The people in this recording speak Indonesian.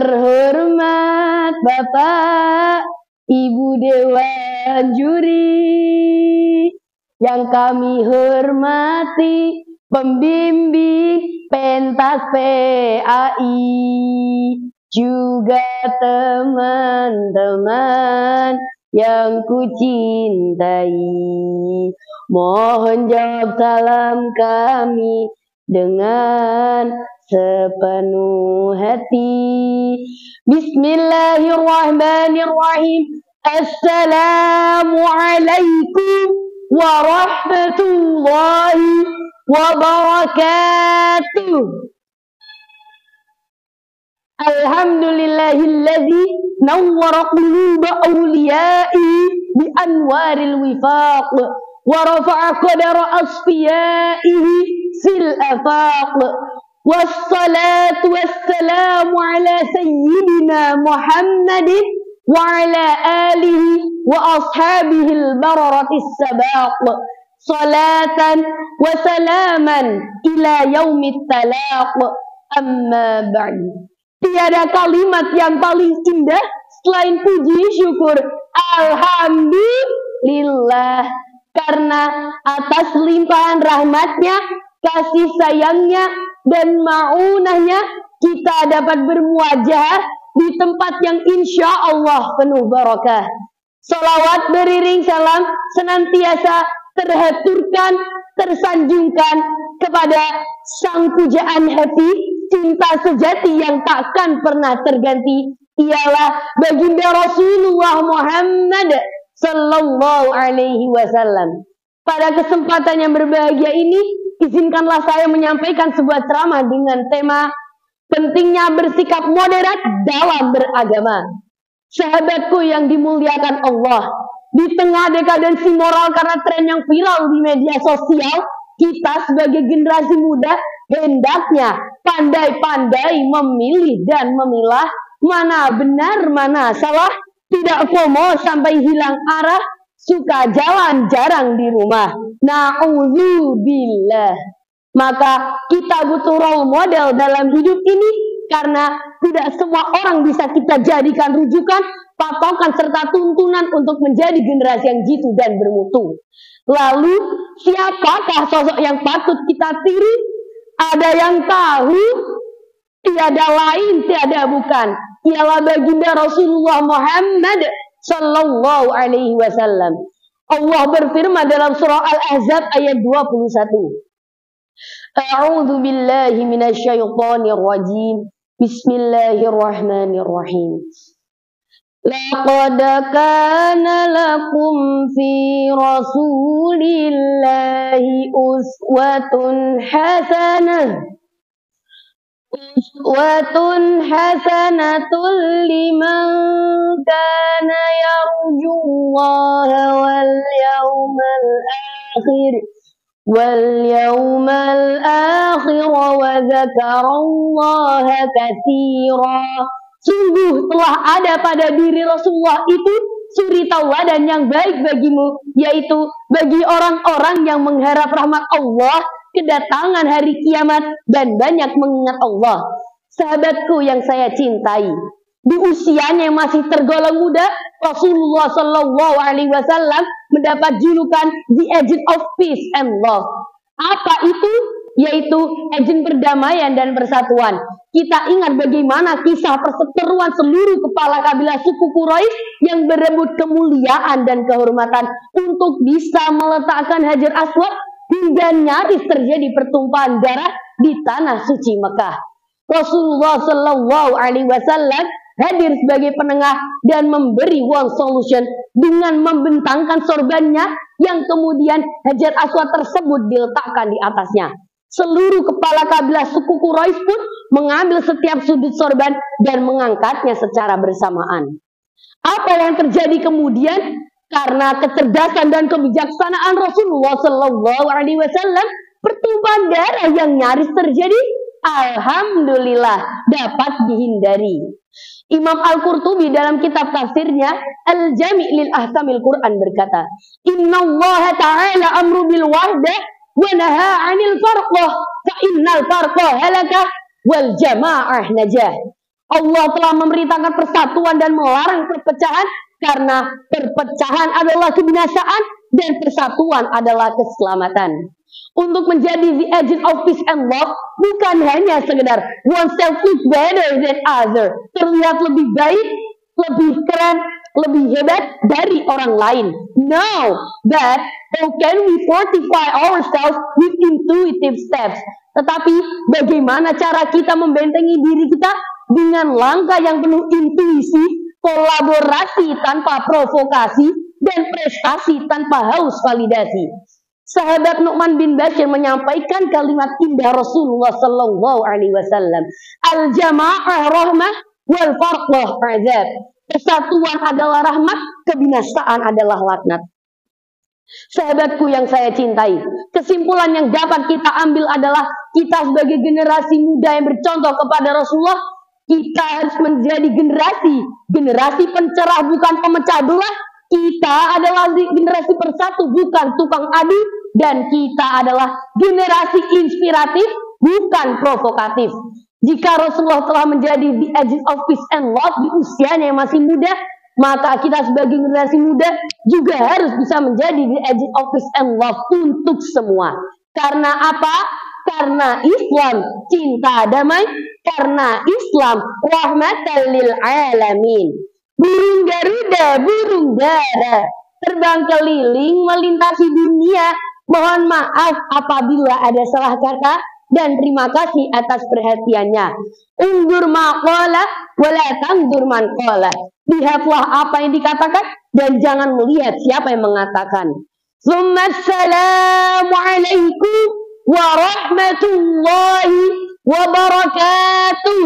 terhormat Bapak Ibu Dewan Juri, yang kami hormati pembimbing pentas PAI, juga teman-teman yang kucintai. Mohon jawab salam kami dengan sepenuh hati. Bismillahirrahmanirrahim. Assalamualaikum warahmatullahi wabarakatuh. Alhamdulillahilladzi nawwara quluba awliya'i bi anwaril wifaq wa rafa'a qadara asfiya'ihi fil afaq. Wassalatu wassalamu ala sayyidina Muhammadin wa ala alihi wa ashabihil bararatis sabaq. Salatan wa salaman ila yaumit talaq. Amma ba'du. Tiada kalimat yang paling indah selain puji syukur alhamdulillah, karena atas limpahan rahmatnya, kasih sayangnya, dan ma'unahnya kita dapat bermuajah di tempat yang insya Allah penuh barakah. Salawat beriring salam senantiasa terhaturkan, tersanjungkan kepada sang pujaan hati, cinta sejati yang takkan pernah terganti, ialah baginda Rasulullah Muhammad Sallallahu Alaihi Wasallam. Pada kesempatan yang berbahagia ini, izinkanlah saya menyampaikan sebuah ceramah dengan tema pentingnya bersikap moderat dalam beragama. Sahabatku yang dimuliakan Allah, di tengah dekadensi moral karena tren yang viral di media sosial, kita sebagai generasi muda hendaknya pandai-pandai memilih dan memilah mana benar, mana salah, tidak FOMO sampai hilang arah, suka jalan jarang di rumah. Na'udzubillah. Maka kita butuh role model dalam hidup ini, karena tidak semua orang bisa kita jadikan rujukan, patokan, serta tuntunan untuk menjadi generasi yang jitu dan bermutu. Lalu, siapakah sosok yang patut kita tiru? Ada yang tahu, tiada lain, tiada bukan, ialah baginda Rasulullah Muhammad Sallallahu Alaihi Wasallam. Allah berfirman dalam surah Al-Ahzab ayat 21. A'udzu billahi minasyaitonir rajim. Bismillahirrahmanirrahim. Laqad kana lakum fi Rasulillahi uswatun hasanah. Uswatun hasanatul liman kana yarjullaha wal yawmal akhir wa dzakarallaha katsira. Sungguh telah ada pada diri Rasulullah itu suri tauladan yang baik bagimu, yaitu bagi orang-orang yang mengharap rahmat Allah, kedatangan hari kiamat, dan banyak mengingat Allah. Sahabatku yang saya cintai, di usianya yang masih tergolong muda, Rasulullah Sallallahu Alaihi Wasallam mendapat julukan The Agent of Peace and Love. Apa itu? Yaitu agen perdamaian dan persatuan. Kita ingat bagaimana kisah perseteruan seluruh kepala kabilah suku Quraisy yang berebut kemuliaan dan kehormatan untuk bisa meletakkan Hajar Aswad, hingga nyaris terjadi pertumpahan darah di tanah suci Mekah. Rasulullah Sallallahu Alaihi Wasallam hadir sebagai penengah dan memberi one solution dengan membentangkan sorbannya yang kemudian Hajar Aswad tersebut diletakkan di atasnya. Seluruh kepala kabilah suku Quraisy pun mengambil setiap sudut sorban dan mengangkatnya secara bersamaan. Apa yang terjadi kemudian? Karena kecerdasan dan kebijaksanaan Rasulullah Sallallahu Alaihi Wasallam, pertumpahan darah yang nyaris terjadi, alhamdulillah, dapat dihindari. Imam Al-Qurtubi dalam kitab tafsirnya Al-Jami' lil Ahkamil Quran berkata, Innallaha ta'ala amru bil wahdah wa naha 'anil farqah fa innal farqa halakah wal jama'ah najah. Allah telah memerintahkan persatuan dan melarang perpecahan karena perpecahan adalah kebinasaan dan persatuan adalah keselamatan. Untuk menjadi the agent of peace and love bukan hanya sekedar oneself look better than other, terlihat lebih baik, lebih keren, lebih hebat dari orang lain. No, but how can we fortify ourselves with intuitive steps? Tetapi bagaimana cara kita membentengi diri kita dengan langkah yang penuh intuisi, kolaborasi tanpa provokasi, dan prestasi tanpa haus validasi. Sahabat Nu'man bin Bashir menyampaikan kalimat indah Rasulullah Sallallahu Alaihi Wasallam. Al-jama'ah rahmah wal farqah azab. Persatuan adalah rahmat, kebinasaan adalah laknat. Sahabatku yang saya cintai, kesimpulan yang dapat kita ambil adalah kita sebagai generasi muda yang bercontoh kepada Rasulullah, kita harus menjadi generasi pencerah bukan pemecah belah. Kita adalah generasi persatu bukan tukang adu, dan kita adalah generasi inspiratif bukan provokatif. Jika Rasulullah telah menjadi the agent of peace and love di usianya yang masih muda, maka kita sebagai generasi muda juga harus bisa menjadi the agent of peace and love untuk semua. Karena apa? Karena Islam cinta damai, karena Islam rahmatan lil alamin. Burung Garuda, burung dara, terbang keliling melintasi dunia. Mohon maaf apabila ada salah kata dan terima kasih atas perhatiannya. Undur maqala wala tangdur man qala. Lihatlah apa yang dikatakan dan jangan melihat siapa yang mengatakan. Assalamu alaikum warahmatullahi wabarakatuh.